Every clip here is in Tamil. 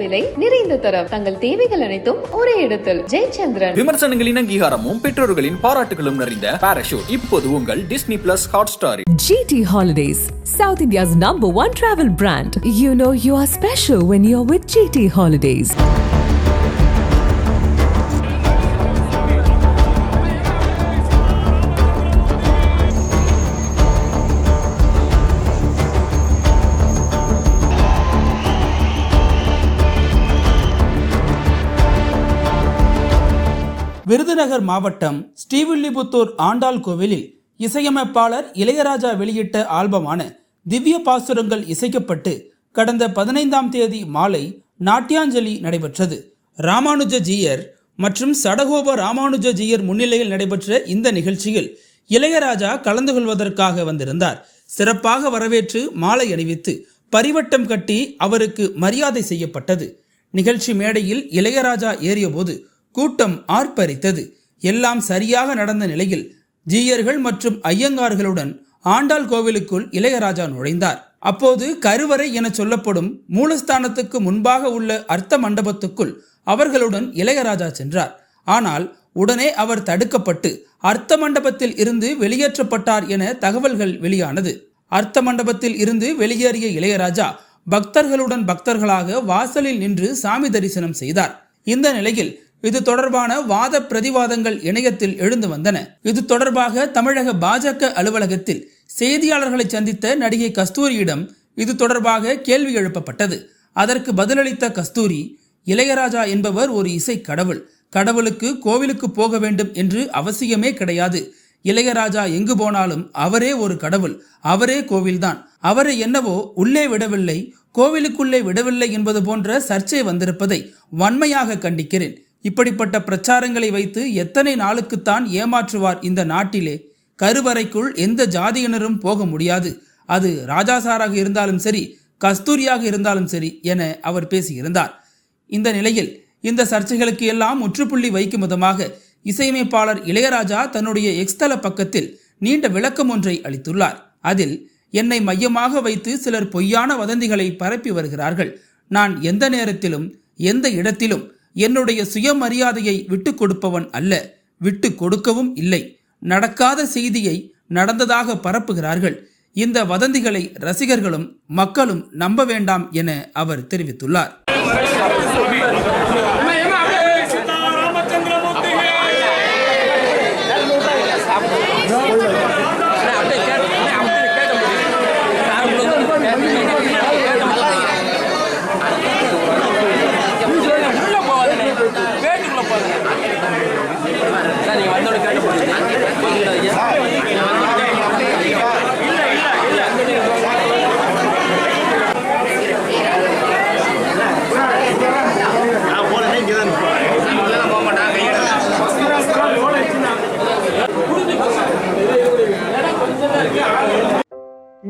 விலை, நிறைந்த தரம். தங்கள் தேவைகள் அனைத்தும் ஒரே இடத்தில். ஜெயச்சந்திரன். விமர்சனங்களின் அங்கீகாரமும் பெற்றோர்களின் பாராட்டுகளும் நிறைந்த பாராஷூட் இப்போது உங்கள் Disney plus Hotstar. GT Holidays, South India's #1 travel brand. You know you are special when you're with GT Holidays. Virudhunagar மாவட்டம் ஸ்ரீவில்லிபுத்தூர் ஆண்டாள் கோவிலில் இசையமைப்பாளர் இளையராஜா வெளியிட்ட ஆல்பமான திவ்ய பாசுரங்கள் இசைக்கப்பட்டு கடந்த 15ஆம் தேதி மாலை நாட்டியாஞ்சலி நடைபெற்றது. ராமானுஜ ஜீயர் மற்றும் சடகோப ராமானுஜ ஜீயர் முன்னிலையில் நடைபெற்ற இந்த நிகழ்ச்சியில் இளையராஜா கலந்து கொள்வதற்காக வந்திருந்தார். சிறப்பாக வரவேற்று மாலை அணிவித்து பரிவட்டம் கட்டி அவருக்கு மரியாதை செய்யப்பட்டது. நிகழ்ச்சி மேடையில் இளையராஜா ஏறியபோது கூட்டம் ஆர்ப்பரித்தது. எல்லாம் சரியாக நடந்த நிலையில் ஜீயர்கள் மற்றும் ஐயங்கார்களுடன் ஆண்டாள் கோவிலுக்குள் இளையராஜா நுழைந்தார். அப்போது கருவறை என சொல்லப்படும் மூலஸ்தானத்துக்கு முன்பாக உள்ள அர்த்த மண்டபத்துக்குள் அவர்களுடன் இளையராஜா சென்றார். ஆனால் உடனே அவர் தடுக்கப்பட்டு அர்த்த மண்டபத்தில் இருந்து வெளியேற்றப்பட்டார் என தகவல்கள் வெளியானது. அர்த்த மண்டபத்தில் இருந்து வெளியேறிய இளையராஜா பக்தர்களாக வாசலில் நின்று சாமி தரிசனம் செய்தார். இந்த நிலையில் இது தொடர்பான வாத பிரதிவாதங்கள் இணையத்தில் எழுந்து வந்தன. இது தொடர்பாக தமிழக பாஜக அலுவலகத்தில் செய்தியாளர்களை சந்தித்த நடிகை கஸ்தூரியிடம் இது தொடர்பாக கேள்வி எழுப்பப்பட்டது. அதற்கு பதிலளித்த கஸ்தூரி, இளையராஜா என்பவர் ஒரு இசை கடவுள். கடவுளுக்கு கோவிலுக்கு போக வேண்டும் என்று அவசியமே கிடையாது. இளையராஜா எங்கு போனாலும் அவரே ஒரு கடவுள், அவரே கோவில்தான். அவரை என்னவோ உள்ளே விடவில்லை, கோவிலுக்குள்ளே விடவில்லை என்பது போன்ற சர்ச்சை வந்திருப்பதை வன்மையாக கண்டிக்கிறேன். இப்படிப்பட்ட பிரச்சாரங்களை வைத்து எத்தனை நாளுக்குத்தான் ஏமாற்றுவார் இந்த நாட்டிலே? கருவறைக்குள் எந்த ஜாதியினரும் போக முடியாது. அது ராஜாசாராக இருந்தாலும் சரி, கஸ்தூரியாக இருந்தாலும் சரி என அவர் பேசியிருந்தார். இந்த நிலையில் இந்த சர்ச்சைகளுக்கு எல்லாம் முற்றுப்புள்ளி வைக்கும் விதமாக இசையமைப்பாளர் இளையராஜா தன்னுடைய எக்ஸ்தல பக்கத்தில் நீண்ட விளக்கம் ஒன்றை அளித்துள்ளார். அதில், என்னை மையமாக வைத்து சிலர் பொய்யான வதந்திகளை பரப்பி வருகிறார்கள். நான் எந்த நேரத்திலும் எந்த இடத்திலும் என்னுடைய சுயமரியாதையை விட்டு கொடுப்பவன் அல்ல, விட்டு கொடுக்கவும் இல்லை. நடக்காத செய்தியை நடந்ததாக பரப்புகிறார்கள். இந்த வதந்திகளை ரசிகர்களும் மக்களும் நம்ப வேண்டாம் என அவர் தெரிவித்துள்ளார்.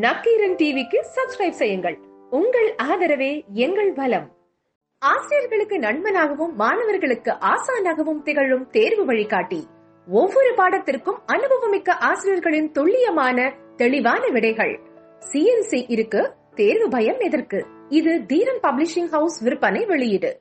நக்கீரன் டிவிக்கு சப்ஸ்கிரைப் செய்யுங்கள். உங்கள் ஆதரவே எங்கள் பலம். ஆசிரியர்களுக்கு நண்பனாகவும் மாணவர்களுக்கு ஆசானாகவும் திகழும் தேர்வு வழிகாட்டி. ஒவ்வொரு பாடத்திற்கும் அனுபவமிக்க ஆசிரியர்களின் துல்லியமான தெளிவான விடைகள். CNC இருக்கு, தேர்வு பயம் எதற்கு? இது தீரன் பப்ளிஷிங் ஹவுஸ் விற்பனை வெளியீடு.